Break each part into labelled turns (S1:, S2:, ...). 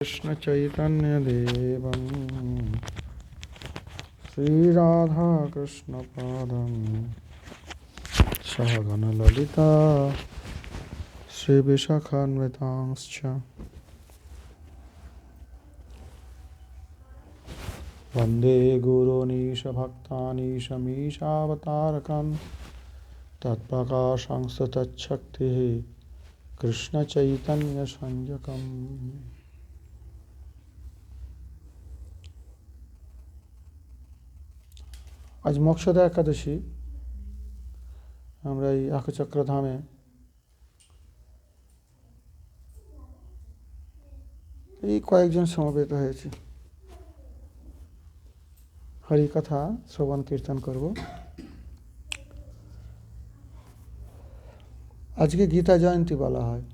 S1: कृष्ण चैतन्य देवं श्री राधा कृष्ण पादं सहगण ललिता श्री विशाखान्वितांश्च वन्दे गुरूनीश भक्तानीश मीशावतारकान् तत्प्रकाशांश तच्छक्तिः कृष्ण चैतन्य संजकम्। आज मोक्षदा एकादशी আমরা এই একচক্রধামে এই কয়েকজন সমবেত হয়েছি, হরি কথা শ্রবণ কীর্তন করব। আজকে গীতা জয়ন্তী বলা হয়।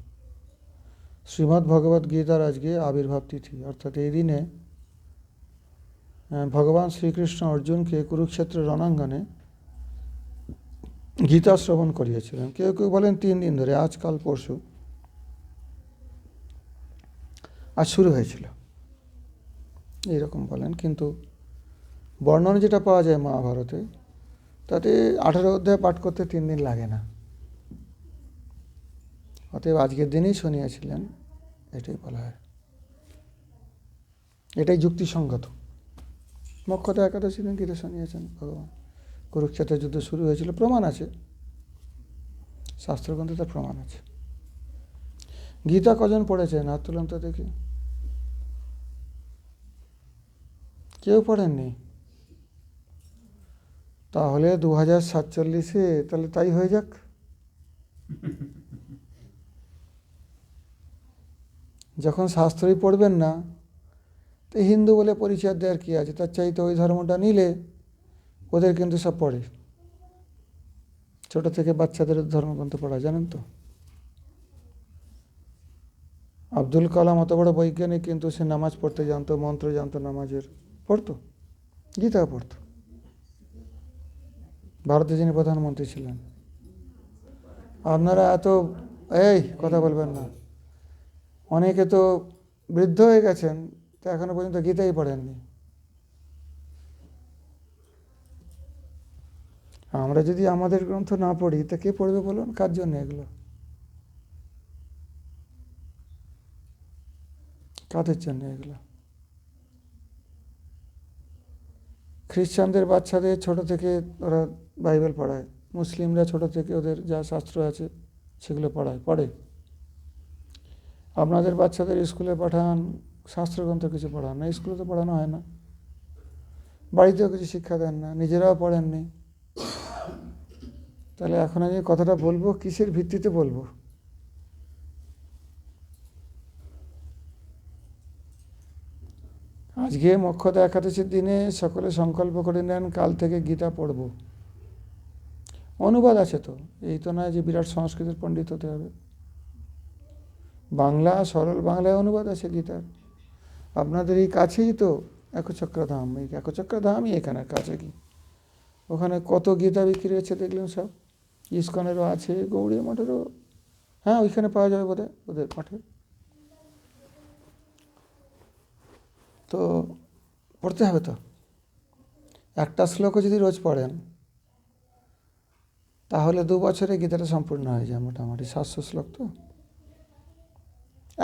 S1: শ্রীমদ্ ভগবত গীতার আজকে আবির্ভাব তিথি, অর্থাৎ এই দিনে ভগবান শ্রীকৃষ্ণ অর্জুনকে কুরুক্ষেত্রের রণাঙ্গনে গীতা শ্রবণ করিয়েছিলেন। কেউ কেউ বলেন 3 দিন ধরে, আজ কাল পরশু, আজ শুরু হয়েছিল এইরকম বলেন। কিন্তু বর্ণনা যেটা পাওয়া যায় মহাভারতে, তাতে 18 অধ্যায় পাঠ করতে 3 দিন লাগে না। অতএব আজকের দিনেই শুনিয়েছিলেন, এটাই বলা হয়, এটাই যুক্তিসঙ্গত। মোক্ষদা একাদশী দিন গীতা শুনিয়েছেন ভগবান। কুরুক্ষেত্রের যুদ্ধ শুরু হয়েছিল, প্রমাণ আছে, শাস্ত্রগ্রন্থে তার প্রমাণ আছে। গীতা কজন পড়েছেন হাত তুলুন তো দেখি। কেউ পড়েননি? তাহলে 2047-এ তাহলে তাই হয়ে যাক। যখন শাস্ত্রই পড়বেন না, তো হিন্দু বলে পরিচয় দেওয়ার কী আছে? তার চাইতে ওই ধর্মটা নিলে ওদের কিন্তু সব পড়ে। ছোট থেকে বাচ্চাদের ধর্মগ্রন্থ পড়া, জানেন তো? আব্দুল কালাম অত বড় বৈজ্ঞানিক, কিন্তু সে নামাজ পড়তে জানতো, মন্ত্র জানতো, নামাজের পড়তো, গীতা পড়তো। ভারতে যিনি প্রধানমন্ত্রী ছিলেন। আপনারা এত কথা বলবেন না। অনেকে তো বৃদ্ধ হয়ে গেছেন, তো এখনো পর্যন্ত গীতাই পড়েননি। আমরা যদি আমাদের গ্রন্থ না পড়ি, তা কে পড়বে বলুন? কার জন্য এগুলো? কাদের জন্য এগুলো? খ্রিস্টানদের বাচ্চাদের ছোট থেকে ওরা বাইবেল পড়ায়, মুসলিমরা ছোট থেকে ওদের যা শাস্ত্র আছে সেগুলো পড়ে। আপনাদের বাচ্চাদের স্কুলে পাঠান, শাস্ত্রগ্রন্থ কিছু পড়ান না, স্কুলে তো পড়ানো হয় না, বাড়িতেও কিছু শিক্ষা দেন না, নিজেরাও পড়েননি। তাহলে এখন আমি কথাটা বলবো, কিসের ভিত্তিতে বলবো? আজকে মোক্ষদা একাদশীর দিনে সকলে সংকল্প করে নেন, কাল থেকে গীতা পড়ব। অনুবাদ আছে তো, এই তো নয় যে বিরাট সংস্কৃতের পণ্ডিত হতে হবে। বাংলা, সরল বাংলায় অনুবাদ আছে গীতার। আপনাদের এই কাছেই তো একচক্রধাম, এই একচক্রধামই এখানে কাছে। কি ওখানে কত গীতা বিক্রি হচ্ছে দেখলেন সব। ইস্কনেরও আছে, গৌড়ীয় মঠেরও, হ্যাঁ ওইখানে পাওয়া যাবে বোধহয়, ওদের মঠে। তো পড়তে হবে তো। একটা শ্লোকও যদি রোজ পড়েন, তাহলে 2 বছরে গীতাটা সম্পূর্ণ হয়ে যায় মোটামুটি। 700 শ্লোক তো।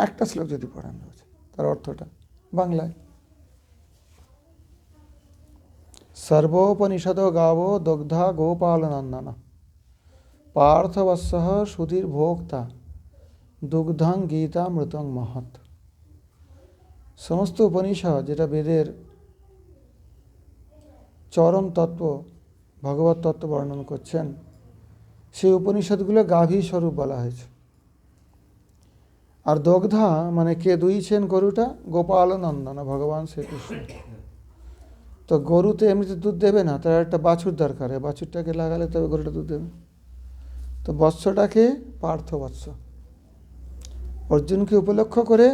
S1: একটা শ্লোক যদি পড়েন রোজ, তার অর্থটা বাংলায়: সর্বোপনিষদ গাবো দগ্ধা গোপালনন্দনা পার্থবৎসঃ সুধীর ভোক্তা দুগ্ধং গীতা মৃতং মহৎ। সমস্ত উপনিষদ, যেটা বেদের চরম তত্ত্ব, ভগবত তত্ত্ব বর্ণন করছেন, সেই উপনিষদগুলো গাভী স্বরূপ বলা হয়েছে। আর দগ্ধা মানে কে দুইছেন গরুটা? গোপাল নন্দন, ভগবান শ্রীকৃষ্ণ। তো গরুতে এমনিতে দুধ দেবে না, তার একটা বাছুর দরকার, বাছুরটাকে লাগালে তবে গরুটা দুধ দেবে। তো বৎসটাকে পার্থবৎস, অর্জুনকে উপলক্ষ করে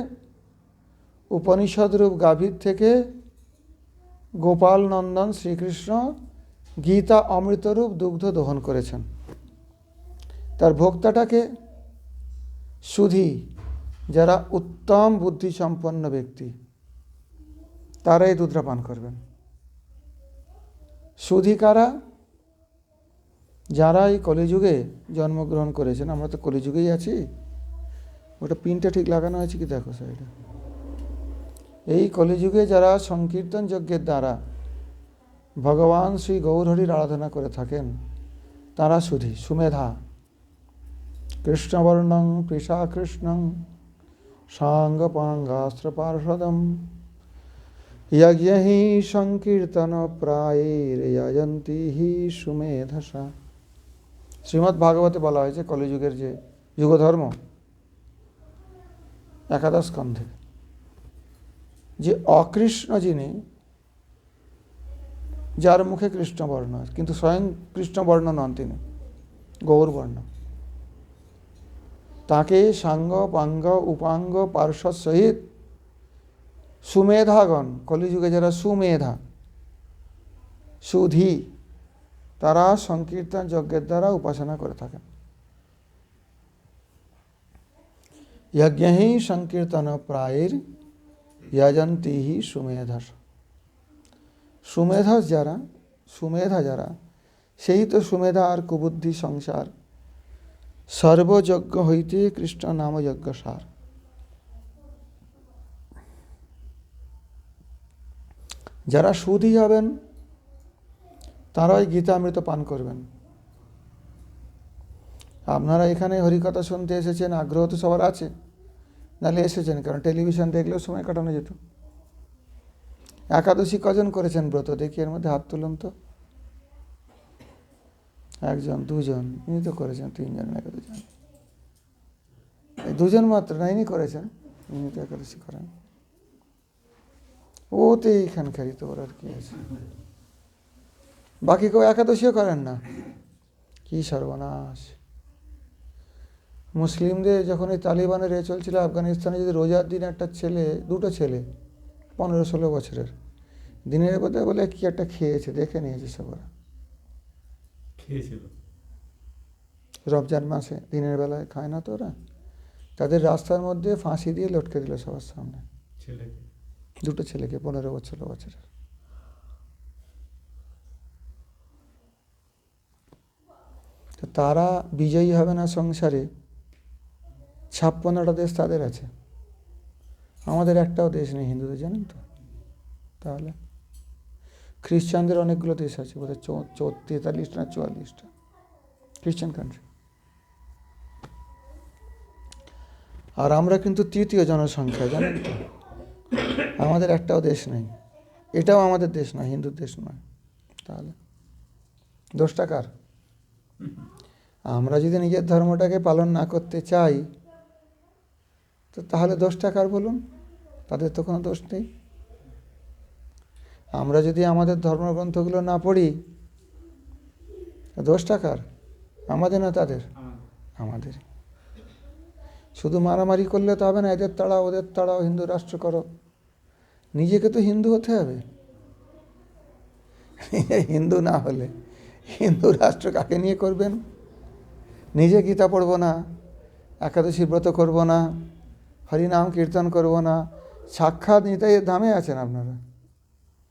S1: উপনিষদরূপ গাভীর থেকে গোপাল নন্দন শ্রীকৃষ্ণ গীতা অমৃতরূপ দুগ্ধ দহন করেছেন। তার ভোক্তাটাকে সুধী, যারা উত্তম বুদ্ধিসম্পন্ন ব্যক্তি তারা এই দুধটা পান করবেন। সুধী কারা? যারা এই কলিযুগে জন্মগ্রহণ করেছেন। আমরা তো কলিযুগেই আছি। ওটা পিনটা ঠিক লাগানো হয়েছে কি দেখো সাইডে। এই কলিযুগে যারা সংকীর্তন যজ্ঞের দ্বারা ভগবান শ্রী গৌরহরির আরাধনা করে থাকেন তারা সুধী, সুমেধা। কৃষ্ণবর্ণং কৃষা কৃষ্ণং সাঙ্গপাঙ্গাস্ত্র পার্ষদম যজ্ঞহি সংকীর্তন প্রায়ের যজন্তি হি সুমেধসা। শ্রীমদ্ ভাগবতে বলা হয়েছে কলিযুগের যে যুগধর্ম একাদশ স্কন্ধে, যে অকৃষ্ণ যিনি, যার মুখে কৃষ্ণবর্ণ, কিন্তু স্বয়ং কৃষ্ণবর্ণ নন, তিনি গৌরবর্ণ, তাকে সাঙ্গ পাঙ্গ উপাঙ্গ পার্শ্বদ সহিত সুমেধাগণ, কলিযুগে যারা সুমেধা সুধী, তারা সংকীর্তন যজ্ঞের দ্বারা উপাসনা করে থাকেন। যজ্ঞহি সংকীর্তন প্রায়ের যজন্তি হি সুমেধস। সুমেধস যারা, সুমেধা যারা, সেই তো সুমেধা আর কুবুদ্ধি সংসার সর্বযজ্ঞ হইতে কৃষ্ণ নাম যজ্ঞ সার। যারা সুধী হবেন তারাই গীতামৃত পান করবেন। আপনারা এখানে হরিকথা শুনতে এসেছেন, আগ্রহ তো সবার আছে, নাহলে এসেছেন কারণ টেলিভিশন দেখলেও সময় কাটানো যেত। একাদশী কজন করেছেন ব্রত দেখি এর মধ্যে হাত তুলুন তো। একজন, দুজন, ইনি তো করেছেন, তিনজন নাকি দুজন, দুজন মাত্র না, ইনি করেছেন, ইনি তো একাদশী করেন। ও তো এইখানকারই, তো ওর আর কি আছে, বাকি কেউ একাদশীও করেন না। কি সর্বনাশ! মুসলিমদের যখন এই তালিবানের এ চলছিল আফগানিস্তানে, যদি রোজার দিন একটা ছেলে, দুটো ছেলে 15-16 বছরের, দিনের মধ্যে বলে কি একটা খেয়েছে, দেখে নিয়েছে সব, ওরা
S2: খেয়েছিল
S1: রমজান মাসে দিনের বেলায় খায় না তো ওরা, তাদের রাস্তার মধ্যে ফাঁসি দিয়ে লটকে দিল সবার সামনে,
S2: ছেলেকে,
S1: দুটো ছেলেকে 15-16 বছরের। তো তারা বিজয়ী হবে না সংসারে, 56টা দেশ তাদের আছে, আমাদের একটাও দেশ নেই হিন্দুদের, জানেন তো? তাহলে খ্রিস্টানদের অনেকগুলো দেশ আছে, বোধহয় 43 না 44টা খ্রিস্টান কান্ট্রি। আর আমরা কিন্তু তৃতীয় জনসংখ্যা, জানেন তো? আমাদের একটাও দেশ নেই, এটাও আমাদের দেশ নয়, হিন্দুর দেশ নয়। তাহলে দোষটা কার? আমরা যদি নিজের ধর্মটাকে পালন না করতে চাই তো তাহলে দোষটা কার বলুন? তাদের তো কোনো দোষ নেই। আমরা যদি আমাদের ধর্মগ্রন্থগুলো না পড়ি, দোষটা কার? আমাদের না তাদের? আমাদের। শুধু মারামারি করলে তো হবে না, এদের তাড়াও ওদের তাড়াও, হিন্দু রাষ্ট্র করো। নিজেকে তো হিন্দু হতে হবে। হিন্দু না হলে হিন্দু রাষ্ট্র কাকে নিয়ে করবেন? নিজে গীতা পড়ব না, একাদশী ব্রত করব না, হরিনাম কীর্তন করব না, সাক্ষাৎ নিতাইয়ের ধামে আছেন আপনারা,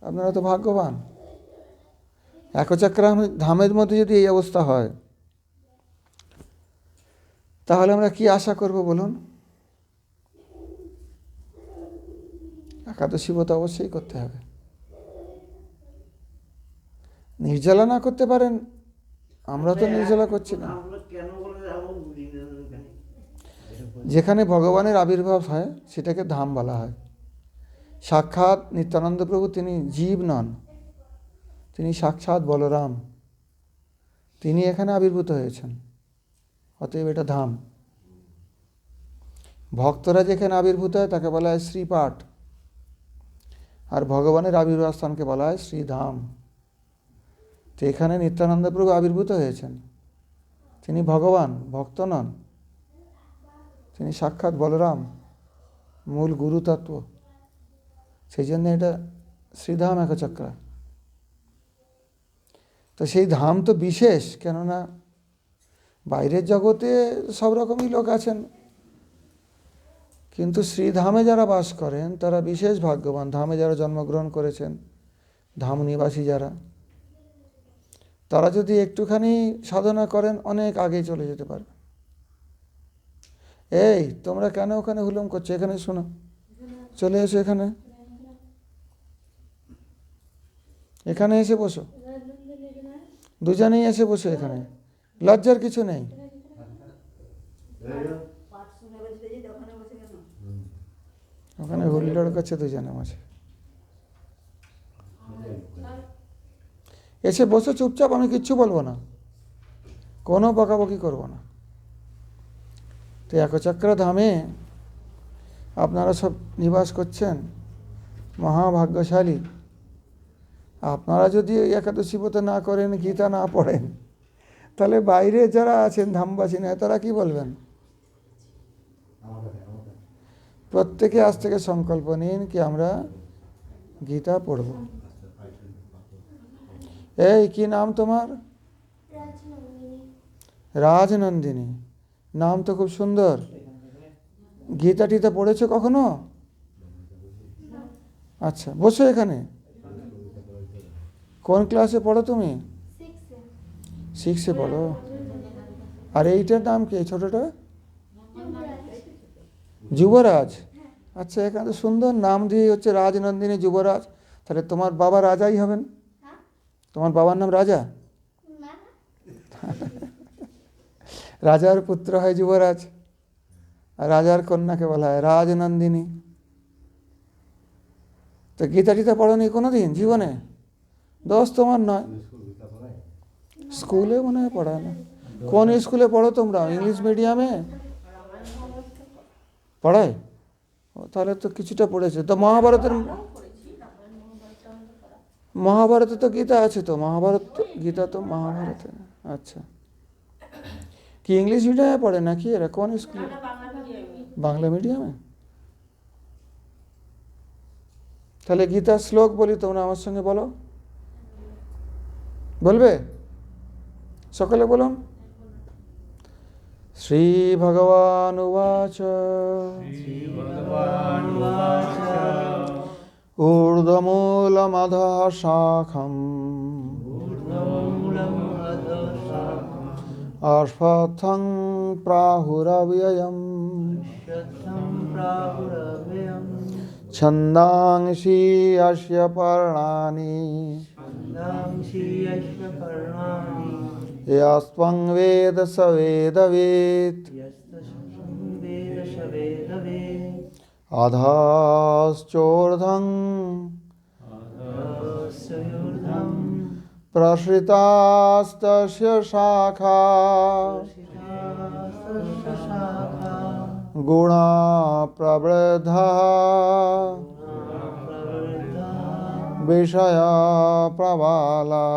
S1: আপনারা তো ভাগ্যবান। একচক্রা ধামের মধ্যে যদি এই অবস্থা হয় তাহলে আমরা কি আশা করব বলুন? একাদশী ব্রত অবশ্যই করতে হবে। নির্জলা না করতে পারেন, আমরা তো নির্জলা করছি না। যেখানে ভগবানের আবির্ভাব হয় সেটাকে ধাম বলা হয়। সাক্ষাৎ নিত্যানন্দ প্রভু তিনি জীব নন, তিনি সাক্ষাৎ বলরাম, তিনি এখানে আবির্ভূত হয়েছেন, অতএব এটা ধাম। ভক্তরা যেখানে আবির্ভূত হয় তাকে বলা হয় শ্রীপাঠ, আর ভগবানের আবির্ভাব স্থানকে বলা হয় শ্রীধাম। তো এখানে নিত্যানন্দ প্রভু আবির্ভূত হয়েছেন, তিনি ভগবান, ভক্ত নন, তিনি সাক্ষাৎ বলরাম, মূল গুরু তত্ত্ব। সেই জন্য এটা শ্রীধাম একচক্রা। তো সেই ধাম তো বিশেষ, কেননা বাইরের জগতে সব রকমই লোক আছেন, কিন্তু শ্রীধামে যারা বাস করেন তারা বিশেষ ভাগ্যবান। ধামে যারা জন্মগ্রহণ করেছেন, ধাম নিবাসী যারা, তারা যদি একটুখানি সাধনা করেন অনেক আগে চলে যেতে পারবে। এই তোমরা কেন ওখানে হুলুম করছো? এখানে শোনো, চলে এসো এখানে, এখানে এসে বসো, দুজনেই এসে বসো এখানে, লজ্জার কিছু নেই। ওখানে হুল্লোড় করছে দুজনে মাঝে, এসে বসে চুপচাপ, আমি কিচ্ছু বলবো না, কোনো বকাবকি করবো না। তো একচক্র ধামে আপনারা সব নিবাস করছেন, মহাভাগ্যশালী। আপনারা যদি একাদশী ব্রত না করেন, গীতা না পড়েন, তাহলে বাইরে যারা আছেন ধামবাসী নয়, তারা কি বলবেন? প্রত্যেকে আজ থেকে সংকল্প নিন কি আমরা গীতা পড়ব। এই কি নাম তোমার? রাজনন্দিনী। নাম তো খুব সুন্দর। গীতা টিতা পড়েছো কখনো? আচ্ছা, বসো এখানে। কোন ক্লাসে পড়ো তুমি? 6-এ পড়ো। আর এইটার নাম কি, ছোটটা? যুবরাজ। আচ্ছা, এখানে তো সুন্দর নাম দিয়ে হচ্ছে রাজনন্দিনী যুবরাজ। তাহলে তোমার বাবা রাজাই হবেন? তোমার বাবার নাম রাজা? রাজার পুত্র হয় যুবরাজ, আর রাজার কন্যাকে বলা হয় রাজনন্দিনী। তো গীতা টিতা পড়োনি কোনোদিন জীবনে? দোষ তোমার নয়, স্কুলে মনে হয় পড়ায় না। কোন স্কুলে পড়ো তোমরা? ইংলিশ মিডিয়ামে পড়ায়? ও, তাহলে তো কিছুটা পড়েছে। তো মহাভারতে তো গীতা আছে, তো মহাভারত গীতা তো মহাভারতে। আচ্ছা, কি ইংলিশ মিডিয়ামে পড়ে নাকি এরা? কোন স্কুলে? বাংলা মিডিয়ামে। তাহলে গীতার শ্লোক বলি, তোমরা আমার সঙ্গে বলো, বলবে? সকলে বলুন। শ্রী ভগবান উবাচ ঊর্ধ্বমূলমধঃ শাখম অশ্বত্থং প্রাহুরవ్যয়ম ছন্দাংসি অস্য পর্ণানি यस्त्वं वेद स वेदवेत् अधश्चोर्ध्वं प्रसृतास्तस्य शाखा गुणा प्रवृद्धा विषया प्रबाला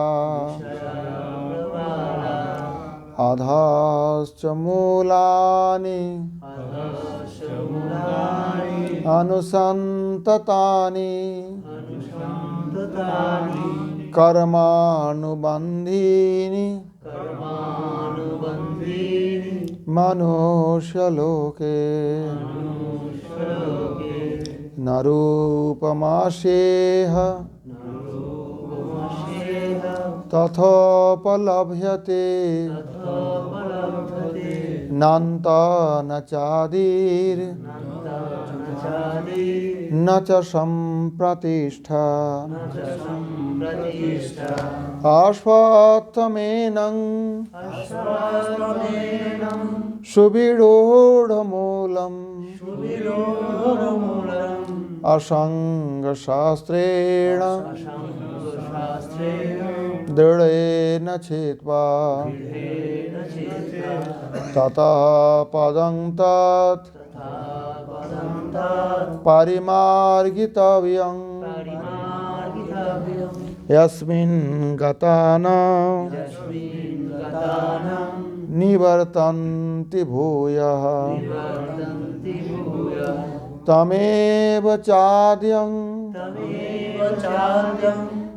S1: अधश्च मूलानि अनुसन्ततानि कर्मानुबन्धीनि मनुष्यलोके न रूपमास्येह तथोपलभ्यते नान्त न चादिर् न च सम्प्रतिष्ठा अश्वत्थमेनं सुविरूढमूलम् असङ्गशास्त्रेण दृढेन छित्त्वा ततः पदं तत् परिमार्गितव्यं यस्मिन् गता न निवर्तन्ति भूयः तमेव चाद्यं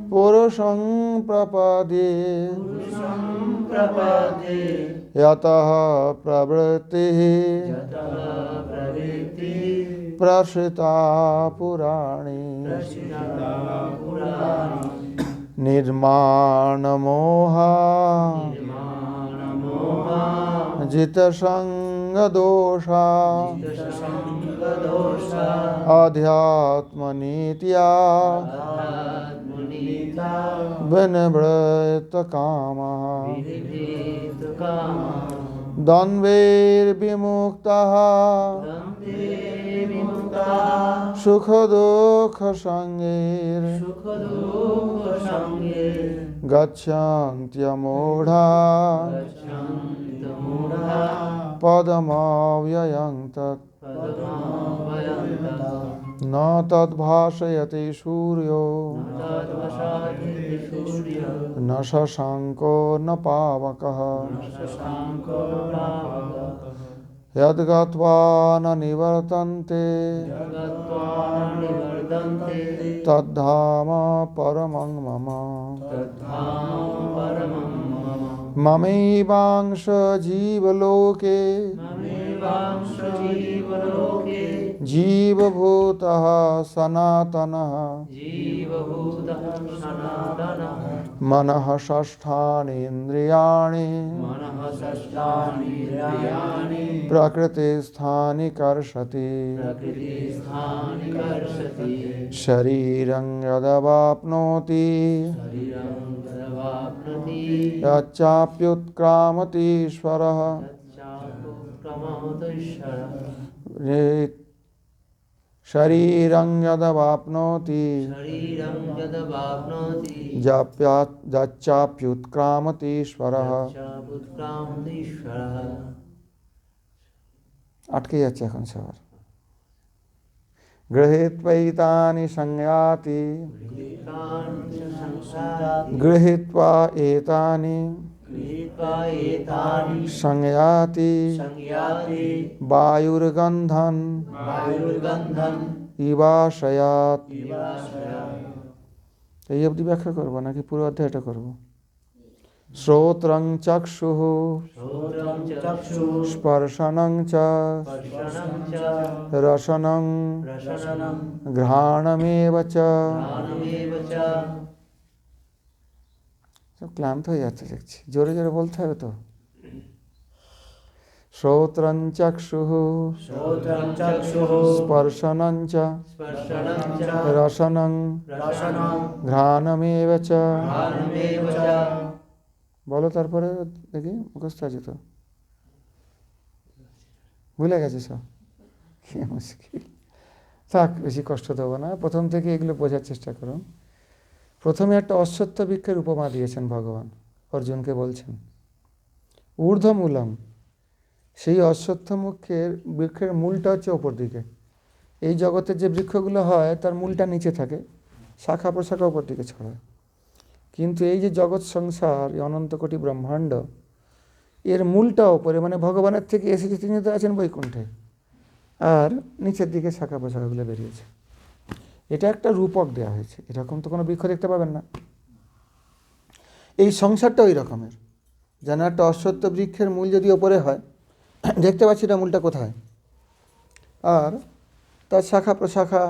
S1: পুরুষং প্রপদে
S3: पुरुषं प्रपदे
S1: यतः प्रवृत्तिः
S3: यतः प्रवृत्तिः
S1: प्रसृता पुराणे
S3: प्रसिद्धा पुराणे
S1: निर्माणमोहा
S3: निर्माणमोहा
S1: जितसंगदोषा
S3: जितसंगदोषा
S1: आध्यात्मनीत्या
S3: आत्मनीता
S1: विनिवृत्तकामः
S3: विनिवृत्तकामः
S1: द्वन्द्वैर्विमुक्तः
S3: द्वन्द्वे विमुक्ता
S1: सुखदुःखसंगैर्
S3: सुखदुःखसंगे
S1: गच्छन्त्यमूढा
S3: गच्छन्तमूढा
S1: पदमव्ययं तत्
S3: पद्मावयन्तः
S1: न तद्भाषयति सूर्यो
S3: न तद्वशाति सूर्यः
S1: न शशाङ्को न पावकः
S3: न शशाङ्को प्रापकः
S1: यद्गत्वा न निवर्तन्ते
S3: गत्वा निवर्तन्ते
S1: तद्धाम परमं मम
S3: तद्धाम परमं मम
S1: ममैवांश जीवलोके
S3: ममेवांश जीवलोके
S1: जीवभूतः सनातनः
S3: जीवभूतः सनातनः
S1: मनः षष्ठानीन्द्रियाणि
S3: मनः षष्ठानीन्द्रियाणि
S1: प्रकृतिस्थानि कर्षति
S3: प्रकृतिस्थानि कर्षति
S1: शरीरं यदवाप्नोति
S3: शरीरं तदवाप्नोति
S1: यच्चाप्युत्क्रामतीश्वरः
S3: तच्चाप्युत्क्रामतीश्वरः
S1: शरीरं यदवाप्नोति
S3: शरीरं यदवाप्नोति
S1: যচ্চাপ্যুৎক্রামতীশ্বরः
S3: तच्चाप्युत्क्रामतीश्वरः
S1: আটকে যাচ্ছে এখন সবার গৃহীত্বৈতানি সংয়াতি
S3: गृहीतानि च संसारात्
S1: গৃহীত্বা এতানি
S3: गृहीत्वा एतानि
S1: সংয়াতি
S3: संयाति
S1: বায়ুর্গন্ধন
S3: वायुर्गन्धम्
S1: ইবাশয়াত
S3: इवाश्रयात्
S1: এই অবধি ব্যাখ্যা করবো নাকি পুরো অধ্যায়টা করবো শ্রোত্রং চক্ষুঃ
S3: श्रोत्रं चक्षुः
S1: স্পর্শনং চ
S3: स्पर्शनं च
S1: রসনং
S3: रसनं
S1: ঘ্রাণমেব চ
S3: ज्ञानमेव च
S1: সব ক্লান্ত হয়ে যাচ্ছে দেখছি জোরে জোরে বলতে হবে তো শ্রোত্রং চক্ষুঃ
S3: श्रोत्रं चक्षुः
S1: স্পর্শনং চ
S3: स्पर्शनं च
S1: রসনং
S3: रसनं
S1: ঘ্রাণমেব চ
S3: ज्ञानमेव च
S1: বলো তারপরে দেখি মুখস্থ আছে তো ভুলে গেছে সব কি মুশকিল থাক বেশি কষ্ট দেবো না প্রথম থেকে এগুলো বোঝার চেষ্টা করুন প্রথমে একটা অশ্বত্থ বৃক্ষের উপমা দিয়েছেন ভগবান অর্জুনকে বলছেন ঊর্ধ্বমূলম সেই অশ্বত্থ বৃক্ষের মূলটা হচ্ছে ওপর দিকে এই জগতের যে বৃক্ষগুলো হয় তার মূলটা নিচে থাকে শাখা প্রশাখা ওপর দিকে ছড়ায় কিন্তু এই যে জগৎ সংসার এই অনন্ত কোটি ব্রহ্মাণ্ড এর মূলটা ওপরে মানে ভগবানের থেকে এসেছে তিনি তো আছেন বৈকুণ্ঠে আর নিচের দিকে শাখা প্রশাখাগুলো বেরিয়েছে এটা একটা রূপক দেওয়া হয়েছে এরকম তো কোনো বৃক্ষ দেখতে পাবেন না এই সংসারটা ওই রকমের যেন একটা অশ্বত্থ বৃক্ষের মূল যদি ওপরে হয় দেখতে পাচ্ছি না মূলটা কোথায় আর তার শাখা প্রশাখা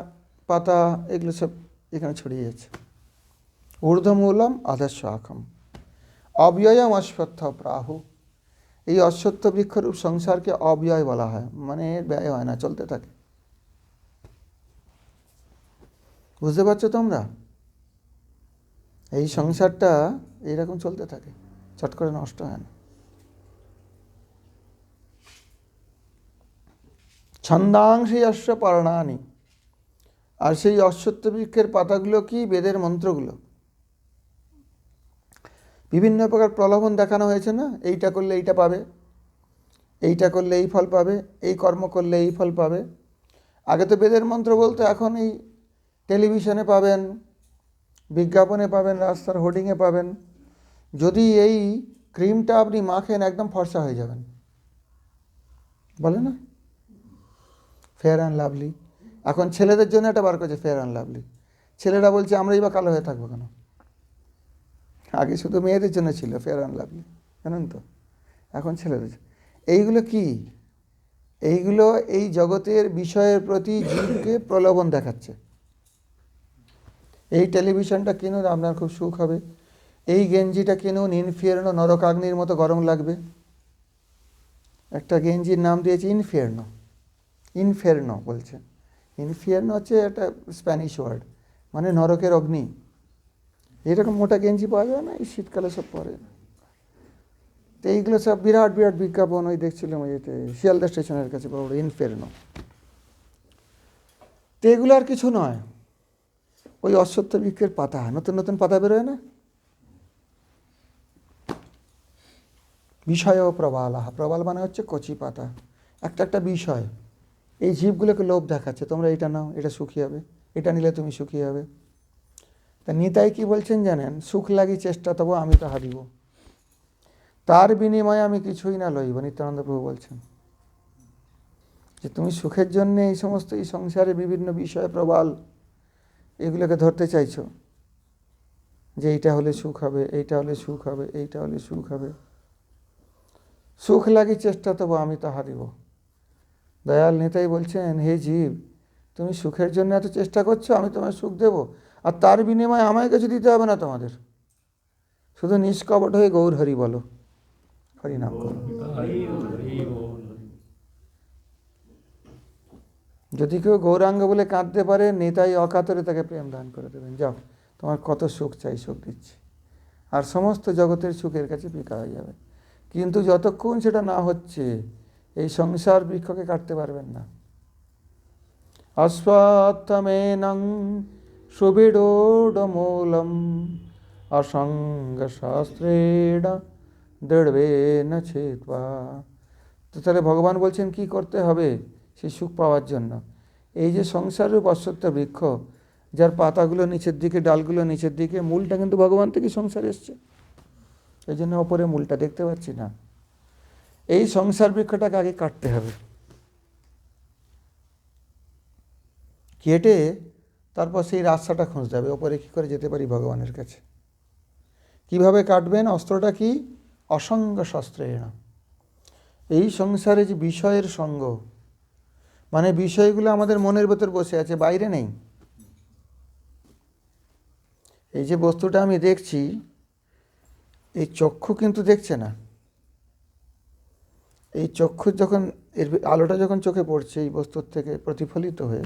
S1: পাতা এগুলো সব এখানে ছড়িয়ে যাচ্ছে ঊর্ধ্বমূলম অধস্য আখম অব্যয়ম অশ্বত্থ প্রাহু এই অশ্বত্থ বৃক্ষরূপ সংসারকে অব্যয় বলা হয় মানে এর ব্যয় হয় না চলতে থাকে বুঝতে পারছো তোমরা এই সংসারটা এইরকম চলতে থাকে চট করে নষ্ট হয় না ছন্দাংশী অশ্ব পর্ণানি আর সেই অশ্বত্থ বৃক্ষের পাতাগুলো কি বেদের মন্ত্রগুলো বিভিন্ন প্রকার প্রলোভন দেখানো হয়েছে না এইটা করলে এইটা পাবে এইটা করলে এই ফল পাবে এই কর্ম করলে এই ফল পাবে আগে তো বেদের মন্ত্র বলতো এখন এই টেলিভিশনে পাবেন বিজ্ঞাপনে পাবেন রাস্তার হোর্ডিংয়ে পাবেন যদি এই ক্রিমটা আপনি মাখেন একদম ফর্সা হয়ে যাবেন বলে না ফেয়ার অ্যান্ড লাভলি এখন ছেলেদের জন্য একটা বার করেছে ফেয়ার অ্যান্ড লাভলি ছেলেরা বলছে আমরাই বা কালো হয়ে থাকবো কেন আগে শুধু মেয়েদের জন্য ছিল ফেয়ার অ্যান্ড লাভলি, জানেন তো, এখন ছেলেদের জন্য। এইগুলো কি? এইগুলো এই জগতের বিষয়ের প্রতি জীবকে প্রলোভন দেখাচ্ছে। এই টেলিভিশনটা কিনুন, আপনার খুব সুখ হবে। এই গেঞ্জিটা কিনুন, ইনফিয়ার্নো, নরকাগ্নির মতো গরম লাগবে। একটা গেঞ্জির নাম দিয়েছে ইনফিয়ার্নো, ইনফেরনো বলছে। ইনফিয়ার্নো হচ্ছে একটা স্প্যানিশ ওয়ার্ড, মানে নরকের অগ্নি। এরকম মোটা গেঞ্জি পাওয়া যায় না, এই শীতকালে সব পরে। তো এইগুলো সব বিরাট বিরাট বিজ্ঞাপন, ওই দেখছিলাম ওই এতে শিয়ালদা স্টেশনের কাছে বড় ইনফেরনো। তো এগুলো আর কিছু নয়, ওই অশ্বত্থ বৃক্ষের পাতা, নতুন নতুন পাতা বেরোয় না, বিষয় ও প্রবাল। প্রবাল মানে হচ্ছে কচি পাতা, একটা একটা বিষয়। এই জীবগুলোকে লোভ দেখাচ্ছে, তোমরা এটা নাও, এটা সুখী হবে, এটা নিলে তুমি সুখী হবে। তা নিতাই কি বলছেন জানেন? সুখ লাগি চেষ্টা তবু আমি তাহা দিব, তার বিনিময়ে আমি কিছুই না লইব। নিত্যানন্দ প্রভু বলছেন যে তুমি সুখের জন্য এই সমস্ত এই সংসারে বিভিন্ন বিষয় প্রবাল এগুলোকে ধরতে চাইছো, যে এইটা হলে সুখ হবে, এইটা হলে সুখ হবে, এইটা হলে সুখ হবে। সুখ লাগি চেষ্টা তবু আমি তাহা দিব। দয়াল নিতাই বলছেন, হে জীব, তুমি সুখের জন্য এত চেষ্টা করছো, আমি তোমায় সুখ দেব, আর তার বিনিময়ে আমায় কিছু দিতে হবে না তোমাদের। শুধু নিষ্কপট হয়ে গৌর হরি বলো, হরিনাম করো।
S2: হরি বল, হরি বল, হরি।
S1: যদি কেউ গৌরাঙ্গ বলে কাঁদতে পারে, নিতাই অকাতরে তাকে প্রেম দান করে দেবেন। যাও, তোমার কত সুখ চাই, সুখ দিচ্ছি। আর সমস্ত জগতের সুখের কাছে ফিকা হয়ে যাবে। কিন্তু যতক্ষণ সেটা না হচ্ছে, এই সংসার বৃক্ষকে কাটতে পারবেন না। অশ্বত্থমেনং সুবিডোডমূলম অসঙ্গ শাস্ত্রেণ দৃঢ়েন ছেত্বা। তো তাহলে ভগবান বলছেন কি করতে হবে সেই সুখ পাওয়ার জন্য? এই যে সংসাররূপ অশ্বত্থ বৃক্ষ, যার পাতাগুলো নিচের দিকে, ডালগুলো নিচের দিকে, মূলটা কিন্তু ভগবান থেকে সংসার এসছে, এই জন্য ওপরে মূলটা দেখতে পাচ্ছি না। এই সংসার বৃক্ষটাকে আগে কাটতে হবে, কেটে তারপর সেই রাস্তাটা খুঁজতে হবে, ওপরে কী করে যেতে পারি ভগবানের কাছে। কিভাবে কাটবেন? অস্ত্রটা কি? অসঙ্গ শস্ত্রেণ। এই সংসারে যে বিষয়ের সঙ্গ, মানে বিষয়গুলো আমাদের মনের ভেতর বসে আছে, বাইরে নেই। এই যে বস্তুটা আমি দেখছি, এই চক্ষু কিন্তু দেখছে না। এই চক্ষু যখন এর আলোটা যখন চোখে পড়ছে এই বস্তুর থেকে প্রতিফলিত হয়ে,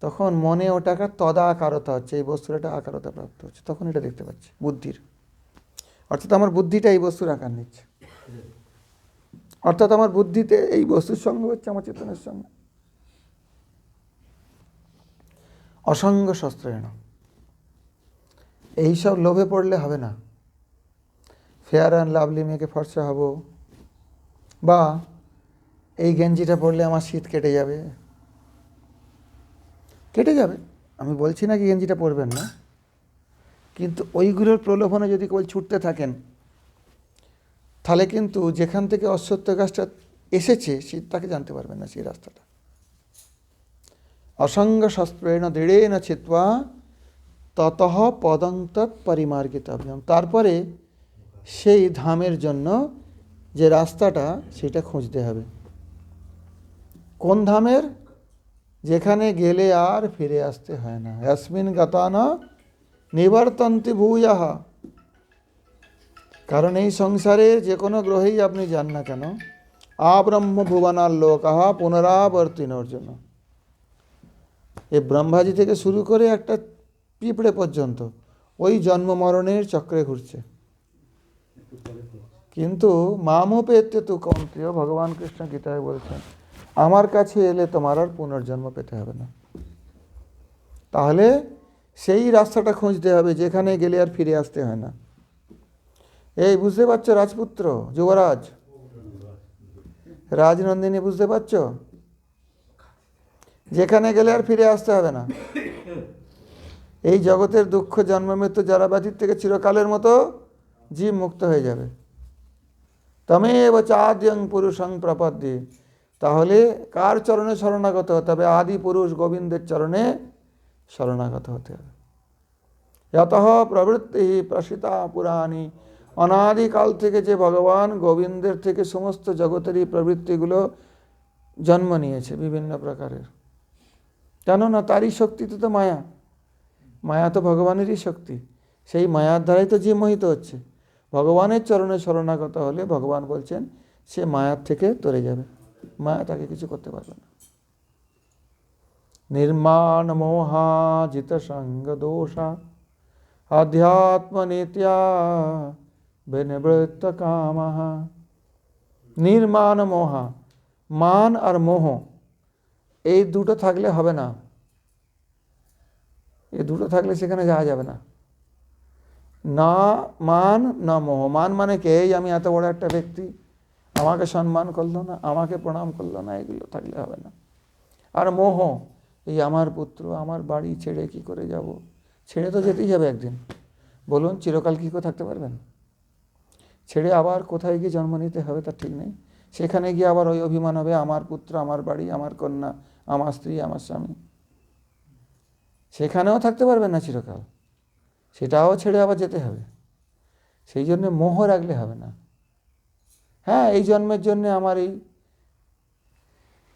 S1: তখন মনে ওটাকার তদাকারতা হচ্ছে, এই বস্তুর একটা আকারতা প্রাপ্ত হচ্ছে, তখন এটা দেখতে পাচ্ছি বুদ্ধির। অর্থাৎ আমার বুদ্ধিটা এই বস্তুর আকার নিচ্ছে, অর্থাৎ আমার বুদ্ধিতে এই বস্তুর সঙ্গে হচ্ছে আমার চেতনের সঙ্গে। অসঙ্গ শস্ত্রেণ। এইসব লোভে পড়লে হবে না। ফেয়ার অ্যান্ড লাভলি মেয়েকে ফর্সা হব, বা এই গেঞ্জিটা পরলে আমার শীত কেটে যাবে, কেটে যাবে, আমি বলছি না কি গেঞ্জিটা পরবেন না, কিন্তু ওইগুলোর প্রলোভনে যদি কেবল ছুটতে থাকেন, তাহলে কিন্তু যেখান থেকে অশ্বত্থ গাছটা এসেছে তাকে জানতে পারবেন না সেই রাস্তাটা। অসঙ্গ শস্ত্রেণ দৃঢ়েন ছিত্বা ততঃ পদং তৎ পরিমার্গিতব্যম। তারপরে সেই ধামের জন্য যে রাস্তাটা সেটা খুঁজতে হবে। কোন ধামের? যেখানে গেলে আর ফিরে আসতে হয় না। ইয়াস্মিন গতান নিবর্তন্তি ভূয়ঃ। কারণ এই সংসারে যে কোনো গ্রহেই আপনি যান না কেন, আব্রহ্ম ভুবনার লোকঃ পুনরাবর্তিনোর জন্য। এই ব্রহ্মাজি থেকে শুরু করে একটা পিঁপড়ে পর্যন্ত ওই জন্ম মরণের চক্রে ঘুরছে। কিন্তু মামোপেতে তু কৌন্তেয়, ভগবান কৃষ্ণ গীতায় বলছেন, আমার কাছে এলে তোমার আর পুনর্জন্ম পেতে হবে না। তাহলে সেই রাস্তাটা খুঁজতে হবে যেখানে গেলে আর ফিরে আসতে হয় না। এই বুঝতে পারছো রাজপুত্র, যুবরাজ, রাজনন্দিনী, বুঝতে পারছো? যেখানে গেলে আর ফিরে আসতে হবে না। এই জগতের দুঃখ জন্ম মৃত্যু যারা ব্যাধির থেকে চিরকালের মতো জীব মুক্ত হয়ে যাবে। তমেব চাদ্যং পুরুষং প্রপদ্যে। তাহলে কার চরণে শরণাগত হতে হবে? আদি পুরুষ গোবিন্দের চরণে শরণাগত হতে হবে। যতঃ প্রবৃত্তি প্রসিতা পুরাণী, অনাদিকাল থেকে যে ভগবান গোবিন্দের থেকে সমস্ত জগতেরই প্রবৃত্তিগুলো জন্ম নিয়েছে বিভিন্ন প্রকারের। কেননা তারই শক্তিতে তো মায়া, মায়া তো ভগবানেরই শক্তি, সেই মায়ার দ্বারাই তো জীব মোহিত হচ্ছে। ভগবানের চরণে শরণাগত হলে ভগবান বলছেন সে মায়ার থেকে তরে যাবে, মায়া তাকে কিছু করতে পারবে না। নির্মাণ মোহাজিত সঙ্গ দোষা আধ্যাত্ম নিত্যা বিনিবৃত্ত কামঃ। নির্মাণ মোহা, মান আর মোহ এই দুটো থাকলে হবে না, এই দুটো থাকলে সেখানে যাওয়া যাবে না। না মান না মোহ। মান মানে কে, এই আমি এত বড় একটা ব্যক্তি, আমাকে সম্মান করলো না, আমাকে প্রণাম করলো না, এগুলো থাকলে হবে না। আর মোহ, এই আমার পুত্র আমার বাড়ি ছেড়ে কি করে যাব, ছেড়ে তো যেতেই হবে একদিন। বলুন চিরকাল কী করে থাকতে পারবেন? ছেড়ে আবার কোথায় গিয়ে জন্ম নিতে হবে তার ঠিক নেই। সেখানে গিয়ে আবার ওই অভিমান হবে, আমার পুত্র আমার বাড়ি আমার কন্যা আমার স্ত্রী আমার স্বামী, সেখানেও থাকতে পারবেন না চিরকাল, সেটাও ছেড়ে আবার যেতে হবে। সেই জন্যে মোহ রাখলে হবে না। হ্যাঁ, এই জন্মের জন্যে আমার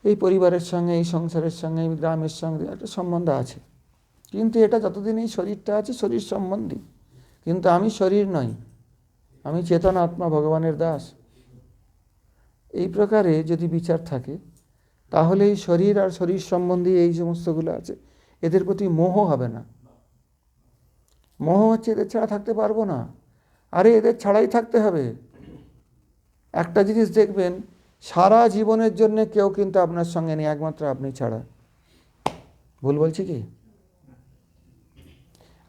S1: এই পরিবারের সঙ্গে, এই সংসারের সঙ্গে, এই গ্রামের সঙ্গে একটা সম্বন্ধ আছে, কিন্তু এটা যতদিন এই শরীরটা আছে শরীর সম্বন্ধী, কিন্তু আমি শরীর নই, আমি চেতন আত্মা ভগবানের দাস। এই প্রকারে যদি বিচার থাকে তাহলে এই শরীর আর শরীর সম্বন্ধী এই সমস্তগুলো আছে এদের প্রতি মোহ হবে না। মোহ হচ্ছে এদের ছাড়া থাকতে পারবো না, আরে এদের ছাড়াই থাকতে হবে। একটা জিনিস দেখবেন, সারা জীবনের জন্য কেউ কিন্তু আপনার সঙ্গে নেই, একমাত্র আপনি ছাড়া। ভুল বলছি কি?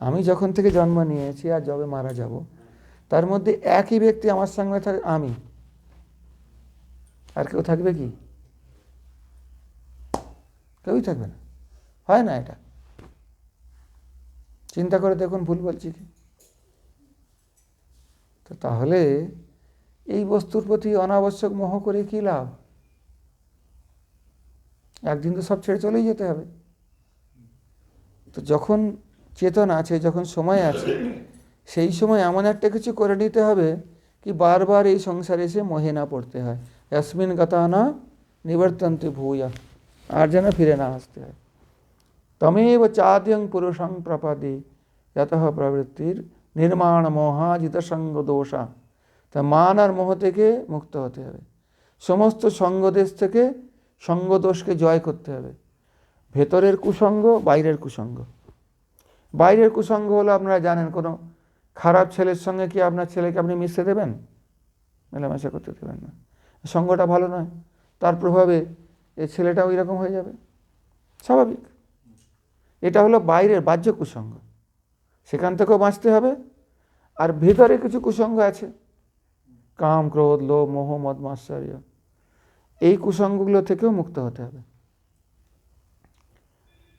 S1: আমি যখন থেকে জন্ম নিয়েছি আর যবে মারা যাব, তার মধ্যে একই ব্যক্তি আমার সঙ্গে থাকে, আমি। আর কেউ থাকবে কি? কেউই থাকবে না, হয় না এটা। চিন্তা করে দেখুন ভুল বলছি কি? তো তাহলে এই বস্তুর প্রতি অনাবশ্যক মোহ করে কী লাভ? একদিন তো সব ছেড়ে চলেই যেতে হবে। তো যখন চেতনা আছে, যখন সময় আছে, সেই সময় এমন একটা কিছু করে নিতে হবে কি বারবার এই সংসারে এসে মোহে না পড়তে হয়। ইয়াসমিন গতা না নিবর্তন্তে ভূয়া, আর যেন ফিরে না আসতে হয়। তমেব চাদ্যং পুরুষং প্রপাদে যতঃ প্রবৃত্তির নির্মাণ মোহাজিত সঙ্গ দোষা। তা মান আর মোহ থেকে মুক্ত হতে হবে, সমস্ত সঙ্গদেশ থেকে সঙ্গদোষকে জয় করতে হবে। ভেতরের কুসঙ্গ, বাইরের কুসঙ্গ। বাইরের কুসঙ্গ হলো আপনারা জানেন, কোনো খারাপ ছেলের সঙ্গে কি আপনার ছেলেকে আপনি মিশতে দেবেন? মেলামেশা করতে দেবেন না। সঙ্গটা ভালো নয়, তার প্রভাবে এই ছেলেটাও এরকম হয়ে যাবে, স্বাভাবিক। এটা হলো বাইরের বাহ্য কুসঙ্গ, সেখান থেকেও বাঁচতে হবে। আর ভেতরে কিছু কুসঙ্গ আছে, কাম ক্রোধ লোভ মোহ মদ মাৎসর্য, এই কুসঙ্গগুলো থেকেও মুক্ত হতে হবে।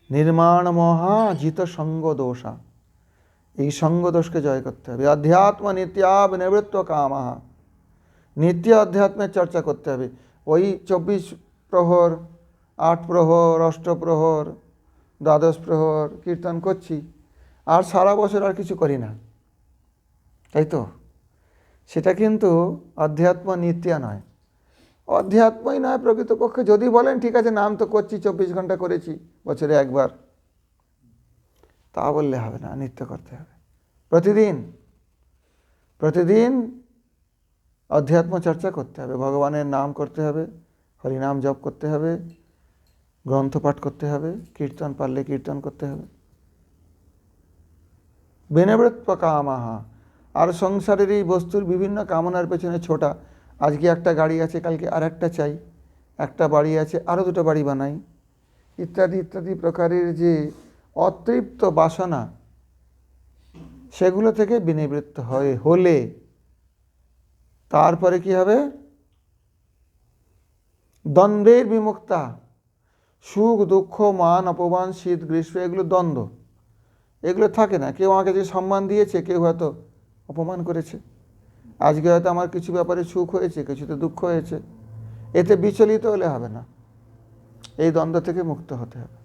S1: নির্মাণ মহাজিত সঙ্গ দোষা, এই সঙ্গ দোষকে জয় করতে হবে। অধ্যাত্ম নিত্যা বিনিবৃত্ত কামঃ, নিত্য অধ্যাত্মের চর্চা করতে হবে। ওই 24 প্রহর 8 প্রহর অষ্টপ্রহর দ্বাদশ প্রহর কীর্তন করছি, আর সারা বছর আর কিছু করি না, তাই তো? সেটা কিন্তু অধ্যাত্ম নিত্যা নয়, অধ্যাত্মই নয় প্রকৃতপক্ষে। যদি বলেন ঠিক আছে নাম তো করছি, 24 ঘন্টা করেছি বছরে একবার, তা বললে হবে না, নিত্য করতে হবে। প্রতিদিন প্রতিদিন অধ্যাত্ম চর্চা করতে হবে, ভগবানের নাম করতে হবে, হরিনাম জপ করতে হবে, গ্রন্থ পাঠ করতে হবে, কীর্তন পারলে কীর্তন করতে হবে। বিনিবৃত্ত কামঃ, আর সংসারের এই বস্তুর বিভিন্ন কামনার পেছনে ছোটা। আজকে একটা গাড়ি আছে, কালকে আর একটা চাই, একটা বাড়ি আছে আরও 2টো বাড়ি বানাই, ইত্যাদি ইত্যাদি প্রকারের যে অতৃপ্ত বাসনা, সেগুলো থেকে বিনিবৃত্ত হলে তারপরে কি হবে? দ্বন্দ্বের বিমুক্তা। সুখ দুঃখ মান অপমান শীত গ্রীষ্ম এগুলো দ্বন্দ্ব, এগুলো থাকে না। কেউ আমাকে যে সম্মান দিয়েছে, কেউ হয়তো অপমান করেছে। আজকে হয়তো আমার কিছু ব্যাপারে সুখ হয়েছে, কিছুতে দুঃখ হয়েছে, এতে বিচলিত হলে হবে না, এই দ্বন্দ্ব থেকে মুক্ত হতে হবে।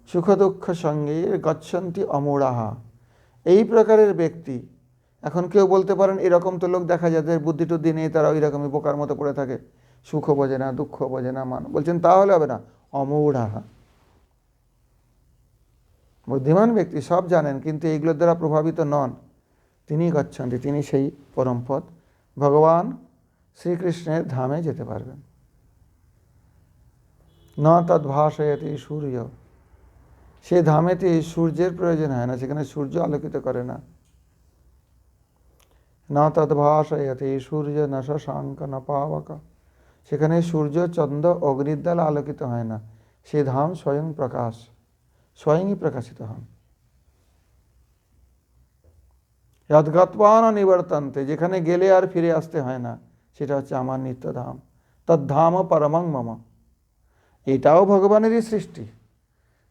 S1: সুখ দুঃখ সঙ্গে গচ্ছন্তি অমূঢ়াহা। এই প্রকারের ব্যক্তি, এখন কেউ বলতে পারেন এরকম তো লোক দেখা যায় যাদের বুদ্ধি টুদ্ধি নেই, তারা ওই রকমই বোকার মতো পড়ে থাকে, সুখ বোঝে না, দুঃখ বোঝে না। বলছেন তাহলে হবে না, অমূঢ়াহা। বুদ্ধিমান ব্যক্তি সব জানেন কিন্তু এইগুলোর দ্বারা প্রভাবিত নন, তিনি গচ্ছন্তি, তিনি সেই পরম পদ ভগবান শ্রীকৃষ্ণের ধামে যেতে পারবেন। ন তদ্ভাসয়তি সূর্য, সে ধামেতে সূর্যের প্রয়োজন হয় না, সেখানে সূর্য আলোকিত করে না। ন তদ্ভাসয়তি সূর্য ন শশাঙ্ক ন পাবক, সেখানে সূর্য চন্দ্র অগ্নির দ্বারা আলোকিত হয় না, সে ধাম স্বয়ং প্রকাশ, স্বয়ংই প্রকাশিত হন। যদ্গত্বা ন নিবর্তন্তে, যেখানে গেলে আর ফিরে আসতে হয় না, সেটা হচ্ছে আমার নিত্যধাম। তদ্ধাম পরমং মম, এটাও ভগবানেরই সৃষ্টি,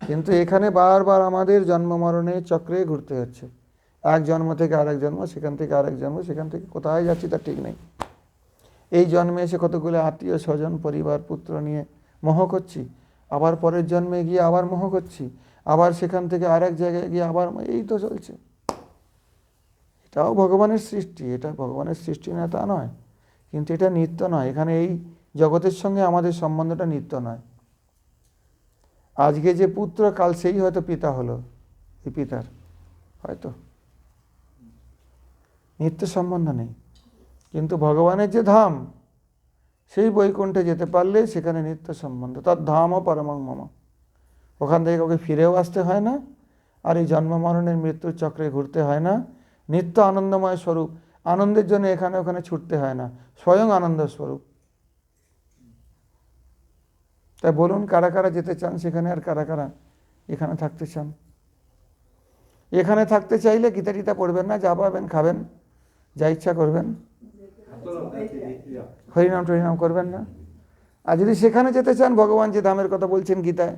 S1: কিন্তু এখানে বারবার আমাদের জন্ম মরণের চক্রে ঘুরতে হচ্ছে। এক জন্ম থেকে আরেক জন্ম, সেখান থেকে আরেক জন্ম, সেখান থেকে কোথায় যাচ্ছি তার ঠিক নেই। এই জন্মে এসে কতগুলো আত্মীয় স্বজন পরিবার পুত্র নিয়ে মোহ করছি, আবার পরের জন্মে গিয়ে আবার মোহ করছি, আবার সেখান থেকে আরেক জায়গায় গিয়ে আবার, এই তো চলছে। এটাও ভগবানের সৃষ্টি, এটা ভগবানের সৃষ্টি না তা নয়, কিন্তু এটা নিত্য নয়। এখানে এই জগতের সঙ্গে আমাদের সম্বন্ধটা নিত্য নয়। আজকে যে পুত্র, কাল সেই হয়তো পিতা হলো, এই পিতার হয়তো নিত্য সম্বন্ধ নেই। কিন্তু ভগবানের যে ধাম, সেই বৈকুণ্ঠে যেতে পারলে সেখানে নিত্য সম্বন্ধ। তার ধামও পরমং মম, ওখান থেকে ওকে ফিরেও আসতে হয় না, আর এই জন্ম মরণের মৃত্যুর চক্রে ঘুরতে হয় না। নিত্য আনন্দময় স্বরূপ, আনন্দের জন্য এখানে ওখানে ছুটতে হয় না, স্বয়ং আনন্দ স্বরূপ। তাই বলুন কারা কারা যেতে চান সেখানে, আর কারা কারা এখানে থাকতে চান? এখানে থাকতে চাইলে গীতা টিতা পড়বেন না, যা পাবেন খাবেন, যা ইচ্ছা করবেন, হরিনাম টরিনাম করবেন না। আর যদি সেখানে যেতে চান, ভগবান যে ধামের কথা বলছেন গীতায়,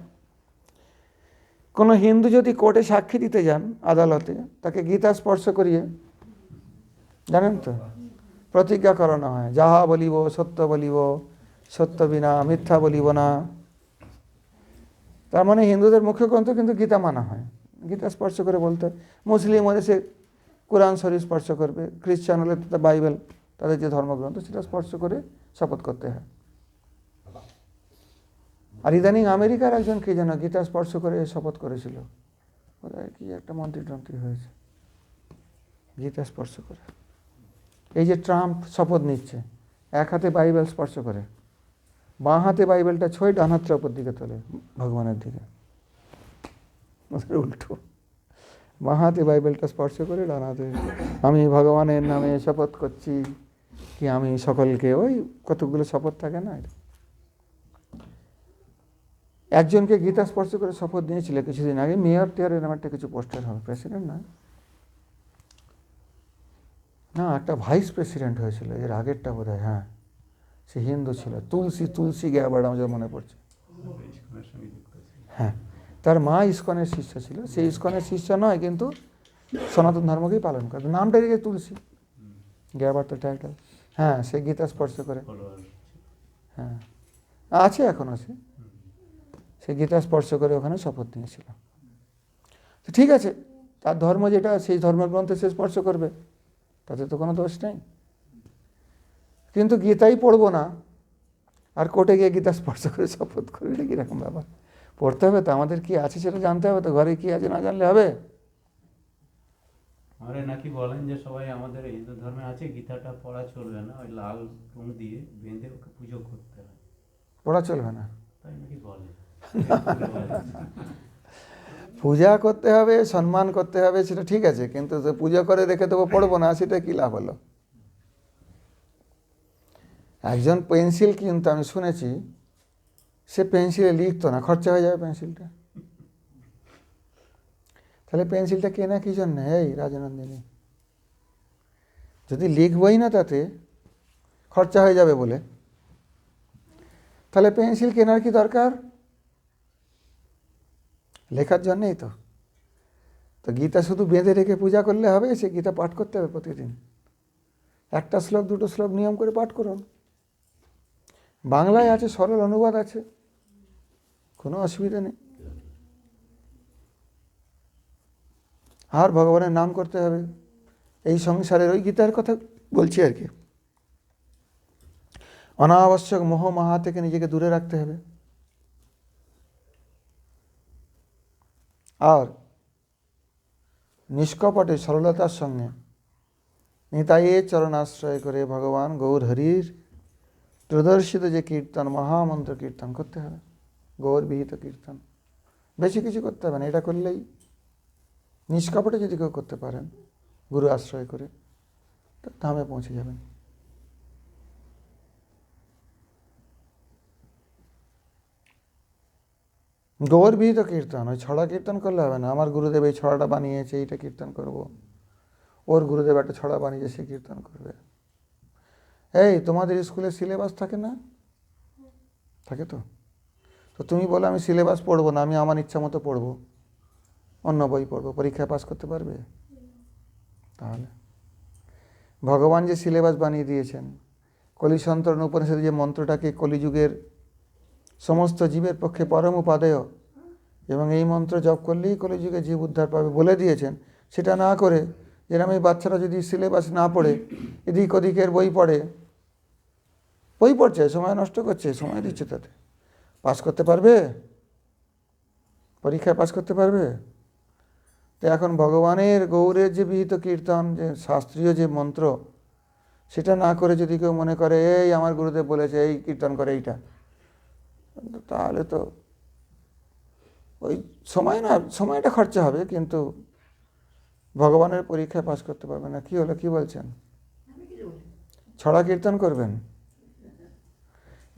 S1: কোনো হিন্দু যদি কোর্টে সাক্ষী দিতে যান আদালতে, তাকে গীতা স্পর্শ করিয়ে, জানেন তো, প্রতিজ্ঞা করানো হয়, যাহা বলিব সত্য বলিব, সত্য বিনা মিথ্যা বলিব না। তার মানে হিন্দুদের মুখ্য গ্রন্থ কিন্তু গীতা মানা হয়, গীতা স্পর্শ করে বলতে। মুসলিম হলে সে কোরআন শরীফ স্পর্শ করবে, খ্রিস্টান হলে তো বাইবেল, তাদের যে ধর্মগ্রন্থ, সেটা স্পর্শ করে শপথ করতে হয়। আর ইদানিং আমেরিকার একজন কে যেন গীতা স্পর্শ করে শপথ করেছিল, কি একটা মন্ত্রী হয়েছে গীতা স্পর্শ করে। এই যে ট্রাম্প শপথ নিচ্ছে, এক হাতে বাইবেল স্পর্শ করে, বাঁ হাতে বাইবেলটা ছয়, ডান হাতটা উপর দিকে তোলে ভগবানের দিকে, উল্টো। বাঁ হাতে বাইবেলটা স্পর্শ করে, ডান হাতে আমি ভগবানের নামে শপথ করছি কি আমি সকলকে, ওই কতগুলো শপথ থাকে না। একজনকে গীতা স্পর্শ করে শপথ নিয়েছিল কিছুদিন আগে, মেয়র টেয়ার এরকম একটা কিছু পোস্টার হবে, প্রেসিডেন্ট না, না একটা ভাইস প্রেসিডেন্ট হয়েছিল এর আগেরটা বোধ হয়, হ্যাঁ সে হিন্দু ছিল, তুলসী গ্যাবার্ড আমার মনে পড়ছে। হ্যাঁ, তার মা ইসকনের শিষ্য ছিল, সে ইসকনের শিষ্য নয় কিন্তু সনাতন ধর্মকেই পালন করে, নামটা রেখে তুলসী গ্যাবার্ড তো টাইটেল। হ্যাঁ, সে গীতা স্পর্শ করে, হ্যাঁ আছে, এখন আছে, সে গীতা স্পর্শ করে ওখানে শপথ নিয়েছিল। তো ঠিক আছে, তার ধর্ম যেটা, সেই ধর্মগ্রন্থে সে স্পর্শ করবে, তাতে তো কোনো দোষ নেই। কিন্তু গীতাই পড়বো না আর কোর্টে গিয়ে গীতা স্পর্শ করে শপথ করবে, এটা কীরকম ব্যাপার? পড়তে হবে তো, আমাদের কি আছে সেটা জানতে হবে তো, ঘরে কি আছে না জানলে হবে?
S2: আরে নাকি বলেন যে সবাই আমাদের হিন্দু ধর্মে আছে, গীতাটা পড়া চলবে না, ওই লাল রং দিয়ে বেঁধে ওকে পুজো করতে হয়,
S1: পড়া চলবে না,
S2: তাই নাকি বলে।
S1: পূজা করতে হবে, সম্মান করতে হবে, সেটা ঠিক আছে, কিন্তু পূজা করে রেখে দেবো পড়বো না, সেটা কী লাভ হলো? একজন পেন্সিল কিনতো, আমি শুনেছি, সে পেন্সিলে লিখতো না, খরচা হয়ে যাবে পেন্সিলটা। তাহলে পেন্সিলটা কেনা কী জন্য? এই রাজনন্দিনী, যদি লিখবই না তাতে খরচা হয়ে যাবে বলে, তাহলে পেন্সিল কেনার কি দরকার? লেখার জন্যেই তো। তো গীতা শুধু বেঁধে রেখে পূজা করলে হবে? সে গীতা পাঠ করতে হবে প্রতিদিন, একটা শ্লোক দুটো শ্লোক নিয়ম করে পাঠ করুন। বাংলায় আছে, সরল অনুবাদ আছে, কোনো অসুবিধা নেই। আর ভগবানের নাম করতে হবে। এই সংসারের ওই গীতার কথা বলছি আর কি, অনাবশ্যক মোহ মাহা থেকে নিজেকে দূরে রাখতে হবে। আর নিষ্কপটে সরলতার সঙ্গে নিতাইয়ের চরণাশ্রয় করে ভগবান গৌর হরির প্রদর্শিত যে কীর্তন, মহামন্ত্র কীর্তন করতে হবে, গৌর বিহিত কীর্তন। বেশি কিছু করতে হবে না, এটা করলেই নিষ্কপটে যদি কেউ করতে পারেন গুরু আশ্রয় করে, তো ধামে পৌঁছে যাবেন। গৌর বিহিত কীর্তন, ওই ছড়া কীর্তন করলে হবে না। আমার গুরুদেব এই ছড়াটা বানিয়েছে, এইটা কীর্তন করব, ওর গুরুদেব একটা ছড়া বানিয়েছে, সে কীর্তন করবে। এই তোমাদের স্কুলে সিলেবাস থাকে না? থাকে তো। তো তুমি বলো আমি সিলেবাস পড়বো না, আমি আমার ইচ্ছা মতো পড়বো, অন্য বই পড়বো, পরীক্ষায় পাস করতে পারবে? তাহলে ভগবান যে সিলেবাস বানিয়ে দিয়েছেন, কলিসন্তরণ উপনিষদে যে মন্ত্রটাকে কলিযুগের সমস্ত জীবের পক্ষে পরম উপাদেয় এবং এই মন্ত্র জপ করলেই কলিযুগে জীব উদ্ধার পাবে বলে দিয়েছেন, সেটা না করে যেরকম এই বাচ্চারা যদি সিলেবাস না পড়ে এদিক ওদিকের বই পড়ে, বই পড়ছে, সময় নষ্ট করছে, সময় দিচ্ছে, তাতে পাস করতে পারবে? পরীক্ষায় পাস করতে পারবে? তো এখন ভগবানের গৌরের যে বিহিত কীর্তন, যে শাস্ত্রীয় যে মন্ত্র, সেটা না করে যদি কেউ মনে করে এই আমার গুরুদেব বলেছে এই কীর্তন করে এইটা, তাহলে তো ওই সময় না, সময়টা খরচা হবে, কিন্তু ভগবানের পরীক্ষায় পাস করতে পারবে না। কি হলো, কি বলছেন? ছড়া কীর্তন করবেন?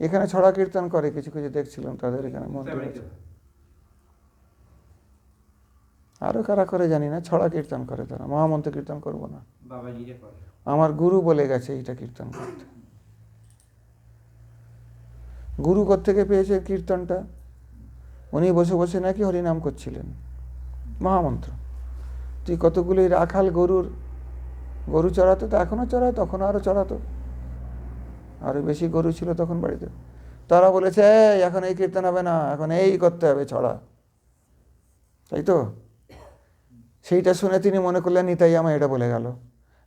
S1: এখানে ছড়া কীর্তন করে কিছু কিছু দেখছিলাম, তাদের এখানে মন্দির আছে। আরও কারা করে জানি না, ছড়া কীর্তন করে তারা। মহামন্ত্র কীর্তন করবো না, আমার গুরু বলে গেছে এইটা কীর্তন করতে। গুরু কোত্থেকে পেয়েছে কীর্তনটা? উনি বসে বসে নাকি হরিনাম করছিলেন, মহামন্ত্র। তুই কতগুলি রাখাল গরু চড়াতো, তো এখনও চড়ায়, তখন আরও চড়াতো, আরও বেশি গরু ছিল তখন বাড়িতে। তারা বলেছে এখন এই কীর্তন হবে না, এখন এই করতে হবে ছড়া, তাই তো? সেইটা শুনে তিনি মনে করলেন নিতাই আমার এটা বলে গেল।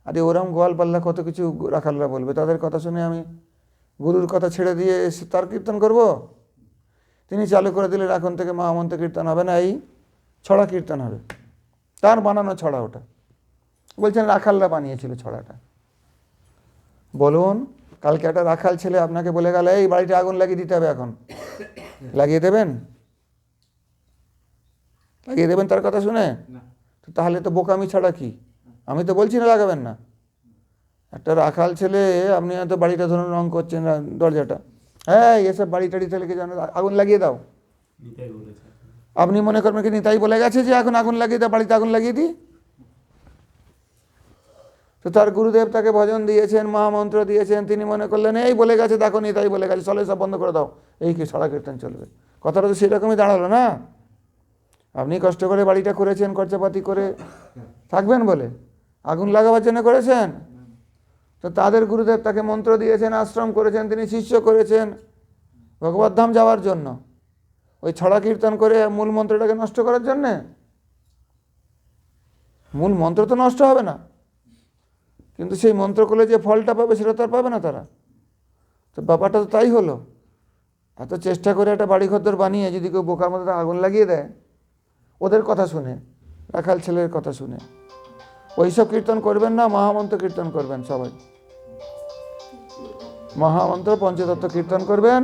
S1: আরে ওরম গোয়াল পাল্লা কত কিছু রাখালরা বলবে, তাদের কথা শুনে আমি গুরুর কথা ছেড়ে দিয়ে তার কীর্তন করব? তিনি চালু করে দিলেন এখন থেকে মহামন্ত্র কীর্তন হবে না, এই ছড়া কীর্তন হবে। তার বানানো ছড়া ওটা, বলছেন রাখালরা বানিয়েছিল ছড়াটা। বলুন, কালকে একটা রাখাল ছেলে আপনাকে বলে গেল এই বাড়িটা আগুন লাগিয়ে দিতে হবে, এখন লাগিয়ে দেবেন? লাগিয়ে দেবেন তার কথা শুনে? তো তাহলে তো বোকামি ছাড়া কি? আমি তো বলছি না লাগাবেন না। একটা রাখাল ছেলে, আপনি হয়তো বাড়িটা ধরুন রং করছেন, দরজাটা, হ্যাঁ এসব বাড়ি টাড়ি থেকে যেন আগুন লাগিয়ে দাও, আপনি মনে করবেন কি নিতাই বলে গেছে যে এখন আগুন লাগিয়ে দাও, বাড়িতে আগুন লাগিয়ে দিই? তো তার গুরুদেব তাকে ভজন দিয়েছেন, মহামন্ত্র দিয়েছেন, তিনি মনে করলেন এই বলে গেছে, দেখো নিতাই বলে গেছে, চলে সব বন্ধ করে দাও, এই কি ছড়া কীর্তন চলবে? কথাটা তো সেরকমই দাঁড়ালো না। আপনি কষ্ট করে বাড়িটা করেছেন, খরচাপাতি করে থাকবেন বলে, আগুন লাগাবার জন্য করেছেন? তো তাদের গুরুদেব তাকে মন্ত্র দিয়েছেন, আশ্রম করেছেন, তিনি শিষ্য করেছেন ভগবত ধাম যাওয়ার জন্য, ওই ছড়া কীর্তন করে মূল মন্ত্রটাকে নষ্ট করার জন্যে? মূল মন্ত্র তো নষ্ট হবে না, কিন্তু সেই মন্ত্র করলে যে ফলটা পাবে সেটা তো আর পাবে না তারা। তো ব্যাপারটা তো তাই হলো। এত চেষ্টা করে একটা বাড়ি ঘর বানিয়ে যদি কেউ বোকার মতো আগুন লাগিয়ে দেয়, ওদের কথা শুনে, রাখাল ছেলের কথা শুনে, ওইসব কীর্তন করবেন না, মহামন্ত্র কীর্তন করবেন সবাই। মহামন্ত্র পঞ্চতত্ত্ব কীর্তন করবেন।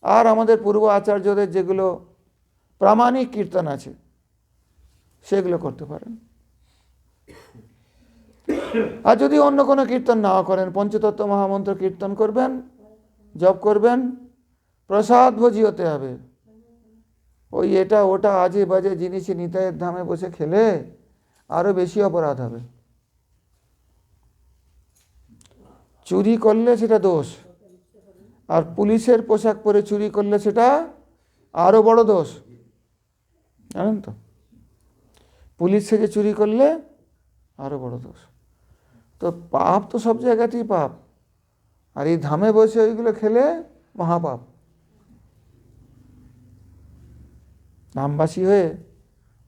S1: আর আমাদের পূর্ব আচার্যদের যেগুলো প্রামাণিক কীর্তন আছে সেগুলো করতে পারেন। আর যদি অন্য কোনো কীর্তন না করেন, পঞ্চতত্ত্ব মহামন্ত্র কীর্তন করবেন, জপ করবেন, প্রসাদ ভোজি হতে হবে। ওই এটা ওটা আজে বাজে জিনিসে নিতাইয়ের ধামে বসে খেলে আরও বেশি অপরাধ হবে। চুরি করলে সেটা দোষ, আর পুলিশের পোশাক পরে চুরি করলে সেটা আরও বড় দোষ, জানেন তো? পুলিশ সেজে চুরি করলে আরও বড় দোষ। তো পাপ তো সব জায়গাতেই পাপ, আর এই ধামে বসে ওইগুলো খেলে মহাপাপ। ধামবাসী হয়ে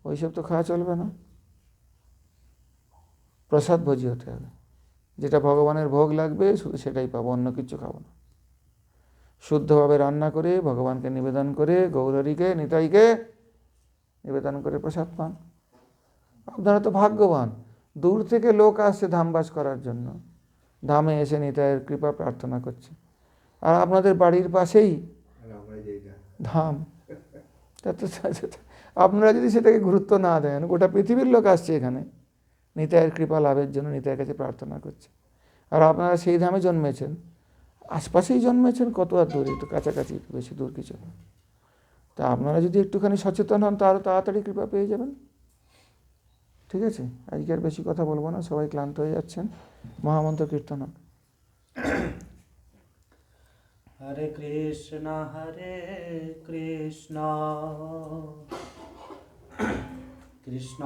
S1: ওইসব তো খাওয়া চলবে না। প্রসাদ ভোজী হতে হবে, যেটা ভগবানের ভোগ লাগবে শুধু সেটাই পাবো, অন্য কিছু খাবো না। শুদ্ধভাবে রান্না করে ভগবানকে নিবেদন করে, গৌরহরিকে নিতাইকে নিবেদন করে প্রসাদ পান। আপনারা তো ভাগ্যবান, দূর থেকে লোক আসছে ধামবাস করার জন্য, ধামে এসে নিতাইয়ের কৃপা প্রার্থনা করছে, আর আপনাদের বাড়ির পাশেই ধাম। আপনারা যদি সেটাকে গুরুত্ব না দেন, গোটা পৃথিবীর লোক আসছে এখানে নিতাইয়ের কৃপা লাভের জন্য, নিতাইয়ের কাছে প্রার্থনা করছে, আর আপনারা সেই ধামে জন্মেছেন, আশপাশেই জন্মেছেন, কত আর দূরে, একটু কাছাকাছি, বেশি দূর কিছু না। তা আপনারা যদি একটুখানি সচেতন হন তো আরও তাড়াতাড়ি কৃপা পেয়ে যাবেন। ঠিক আছে, আজকে আর বেশি কথা বলবো না, সবাই ক্লান্ত হয়ে যাচ্ছেন। মহামন্ত্র কীর্তন হবে।
S3: হরে কৃষ্ণ কৃষ্ণ